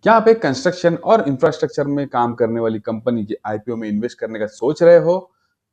क्या आप एक कंस्ट्रक्शन और इंफ्रास्ट्रक्चर में काम करने वाली कंपनी की आईपीओ में इन्वेस्ट करने का सोच रहे हो?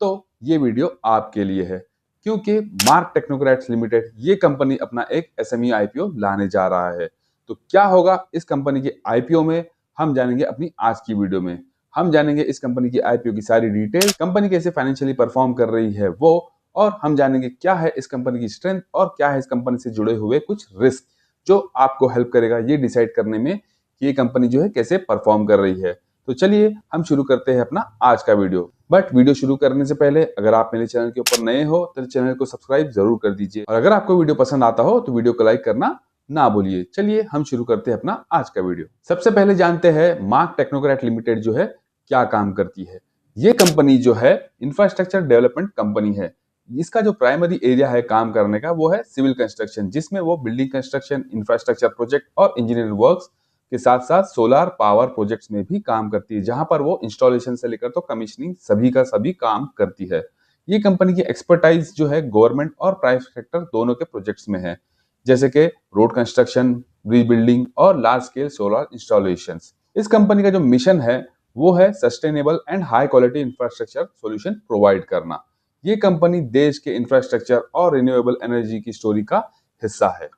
तो ये वीडियो आपके लिए है, क्योंकि मार्क टेक्नोक्रेट्स लिमिटेड ये कंपनी अपना एक एसएमई आईपीओ लाने जा रहा है। तो क्या होगा इस कंपनी के आईपीओ में, हम जानेंगे अपनी आज की वीडियो में। हम जानेंगे इस कंपनी की आईपीओ की सारी डिटेल, कंपनी कैसे फाइनेंशियली परफॉर्म कर रही है वो, और हम जानेंगे क्या है इस कंपनी की स्ट्रेंथ और क्या है इस कंपनी से जुड़े हुए कुछ रिस्क जो आपको हेल्प करेगा ये डिसाइड करने में कि ये कंपनी जो है कैसे परफॉर्म कर रही है। तो चलिए हम शुरू करते हैं अपना आज का वीडियो। बट वीडियो शुरू करने से पहले अगर आप मेरे चैनल के ऊपर नए हो तो चैनल को सब्सक्राइब जरूर कर दीजिए, और अगर आपको वीडियो पसंद आता हो तो वीडियो को लाइक करना ना भूलिए। चलिए हम शुरू करते हैं अपना आज का वीडियो। सबसे पहले जानते हैं मार्क टेक्नोक्रेट लिमिटेड जो है क्या काम करती है। ये कंपनी जो है इंफ्रास्ट्रक्चर डेवलपमेंट कंपनी है। इसका जो प्राइमरी एरिया है काम करने का वो है सिविल कंस्ट्रक्शन, जिसमें वो बिल्डिंग कंस्ट्रक्शन, इंफ्रास्ट्रक्चर प्रोजेक्ट और इंजीनियरिंग वर्क्स के साथ साथ सोलार पावर प्रोजेक्ट्स में भी काम करती है, जहां पर वो इंस्टॉलेशन से लेकर तो कमीशनिंग सभी का सभी काम करती है। ये कंपनी की एक्सपर्टाइज जो है गवर्नमेंट और प्राइवेट सेक्टर दोनों के प्रोजेक्ट्स में है, जैसे कि रोड कंस्ट्रक्शन, रीबिल्डिंग और लार्ज स्केल सोलर इंस्टॉलेशन। इस कंपनी का जो मिशन है वो है sustainable and high quality infrastructure solution provide करना। ये कंपनी देश के इंफ्रास्ट्रक्चर और रिन्यूएबल एनर्जी की स्टोरी का हिस्सा है।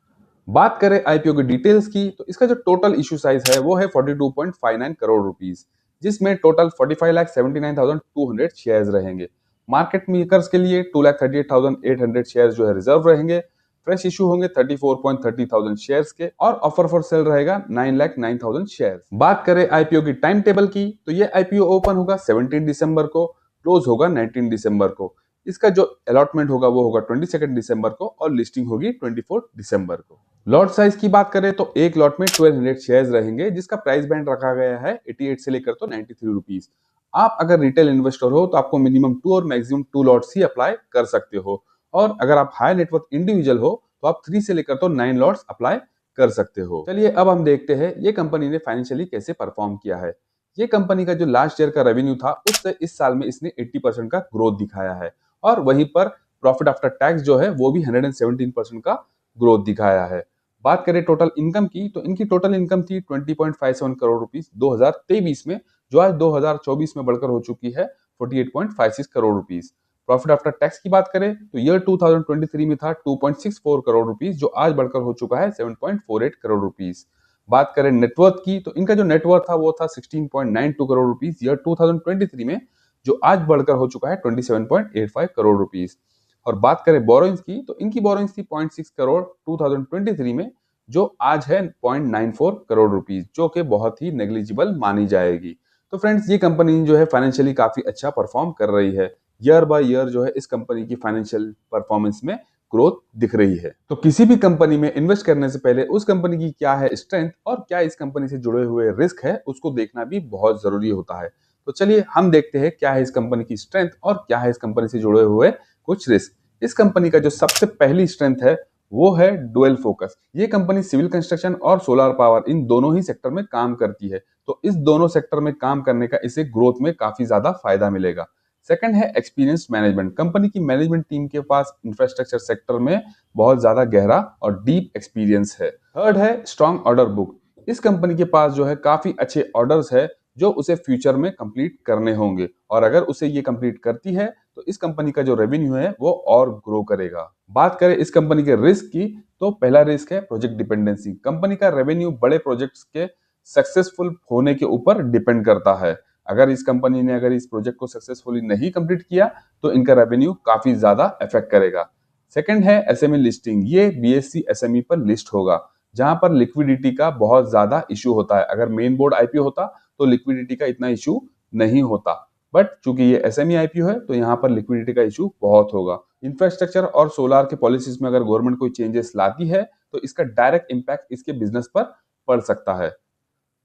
बात करें आईपीओ की डिटेल्स की, तो इसका जो टोटल इशू साइज है वो है 42.59 करोड़ रुपीस, जिसमें टोटल 45,79,200 शेयर्स रहेंगे। मार्केट मेकर्स के लिए 2,38,800 शेयर्स जो है रिजर्व रहेंगे। फ्रेश इशू होंगे 34.30,000 शेयर्स के, और ऑफर फॉर सेल रहेगा 9,09,000 शेयर्स। बात करें आईपीओ की टाइम टेबल की, तो ये आईपीओ ओपन होगा 17 दिसंबर को, क्लोज होगा 19 दिसंबर को। इसका जो अलॉटमेंट होगा वो होगा 22 दिसंबर को, और लिस्टिंग होगी 24 दिसंबर को। लॉट साइज की बात करें तो एक लॉट में 1200 शेयर्स रहेंगे, जिसका प्राइस बैंड रखा गया है 88 से लेकर तो 93 रुपीज। आप अगर रिटेल इन्वेस्टर हो तो आपको मिनिमम 2 और मैक्सिमम 2 लॉट्स ही अप्लाई कर सकते हो, और अगर आप हाई नेटवर्थ इंडिविजुअल हो तो आप 3 से लेकर तो 9 लॉट्स अप्लाई कर सकते हो। चलिए अब हम देखते हैं ये कंपनी ने फाइनेंशियली कैसे परफॉर्म किया है। ये कंपनी का जो लास्ट ईयर का रेवेन्यू था उससे इस साल में इसने 80% का ग्रोथ दिखाया है, और वहीं पर प्रॉफिट आफ्टर टैक्स जो है वो भी 117% का ग्रोथ दिखाया है। बात करें टोटल इनकम की, तो इनकी टोटल इनकम थी 20.57 करोड़ रुपीस 2023 में, जो आज 2024 में बढ़कर हो चुकी है 48.56 crore rupees. Profit after tax की बात करें तो ईयर 2023 में था 2.64 करोड़ रुपीस, जो आज बढ़कर हो चुका है 7.48 करोड़ रुपीस। बात करें नेटवर्थ की, तो इनका जो नेटवर्थ था वो था 16.92 करोड़ रुपीस ईयर 2023 में, जो आज बढ़कर हो चुका है 27.85 करोड़ रुपीस। और बात करें बोरोइंग्स की, तो इनकी बोरोइंग्स थी 0.6 करोड़ 2023 में, जो आज है 0.94 करोड़ रुपीस, जो कि बहुत ही नेग्लिजिबल मानी जाएगी। तो फ्रेंड्स ये कंपनी जो है फाइनेंशियली काफी अच्छा परफॉर्म कर रही है। ईयर बाय ईयर जो है इस कंपनी की फाइनेंशियल परफॉर्मेंस में ग्रोथ दिख रही है। तो किसी भी कंपनी में इन्वेस्ट करने से पहले उस कंपनी की क्या है स्ट्रेंथ और क्या इस कंपनी से जुड़े हुए रिस्क है उसको देखना भी बहुत जरूरी होता है। तो चलिए हम देखते हैं क्या है इस कंपनी की स्ट्रेंथ और क्या है इस कंपनी से जुड़े हुए कुछ रिस्क। इस कंपनी का जो सबसे पहली स्ट्रेंथ है वो है डुअल फोकस। ये कंपनी सिविल कंस्ट्रक्शन और सोलर पावर इन दोनों ही सेक्टर में काम करती है, तो इस दोनों सेक्टर में काम करने का इसे ग्रोथ में काफी ज्यादा फायदा मिलेगा। सेकंड है एक्सपीरियंस मैनेजमेंट। कंपनी की मैनेजमेंट टीम के पास इंफ्रास्ट्रक्चर सेक्टर में बहुत ज्यादा गहरा और डीप एक्सपीरियंस है। थर्ड है स्ट्रॉन्ग ऑर्डर बुक। इस कंपनी के पास जो है काफी अच्छे ऑर्डर्स है जो उसे फ्यूचर में कंप्लीट करने होंगे, और अगर उसे ये कंप्लीट करती है तो इस कंपनी का जो रेवेन्यू है वो और ग्रो करेगा। बात करें इस कंपनी के रिस्क की, तो पहला रिस्क है प्रोजेक्ट डिपेंडेंसी। कंपनी का रेवेन्यू बड़े प्रोजेक्ट्स के सक्सेसफुल होने के ऊपर डिपेंड करता है। अगर इस कंपनी ने अगर इस प्रोजेक्ट को सक्सेसफुली नहीं कंप्लीट किया तो इनका रेवेन्यू काफी ज्यादा इफेक्ट करेगा। सेकंड है एसएमई लिस्टिंग। ये बीएससी एसएमई पर लिस्ट होगा, जहां पर लिक्विडिटी का बहुत ज्यादा इशू होता है। अगर मेन बोर्ड आईपीओ होता तो लिक्विडिटी का इतना इशू नहीं होता, बट चूंकि ये एसएमई आईपीओ है तो यहाँ पर लिक्विडिटी का इशू बहुत होगा। इंफ्रास्ट्रक्चर और सोलार के पॉलिसीज में अगर गवर्नमेंट कोई चेंजेस लाती है तो इसका डायरेक्ट इंपैक्ट इसके बिजनेस पर पड़ सकता है।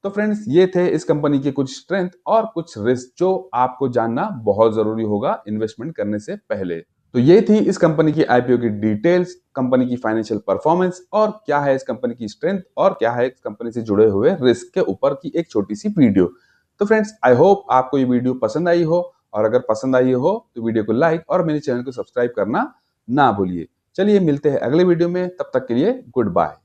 तो फ्रेंड्स ये थे इस कंपनी के कुछ स्ट्रेंथ और कुछ रिस्क जो आपको जानना बहुत जरूरी होगा इन्वेस्टमेंट करने से पहले। तो ये थी इस कंपनी की आईपीओ की डिटेल्स, कंपनी की फाइनेंशियल परफॉर्मेंस, और क्या है इस कंपनी की स्ट्रेंथ और क्या है इस कंपनी से जुड़े हुए रिस्क के ऊपर की एक छोटी सी वीडियो। तो फ्रेंड्स आई होप आपको ये वीडियो पसंद आई हो, और अगर पसंद आई हो तो वीडियो को लाइक और मेरे चैनल को सब्सक्राइब करना ना भूलिए। चलिए मिलते हैं अगले वीडियो में, तब तक के लिए गुड बाय।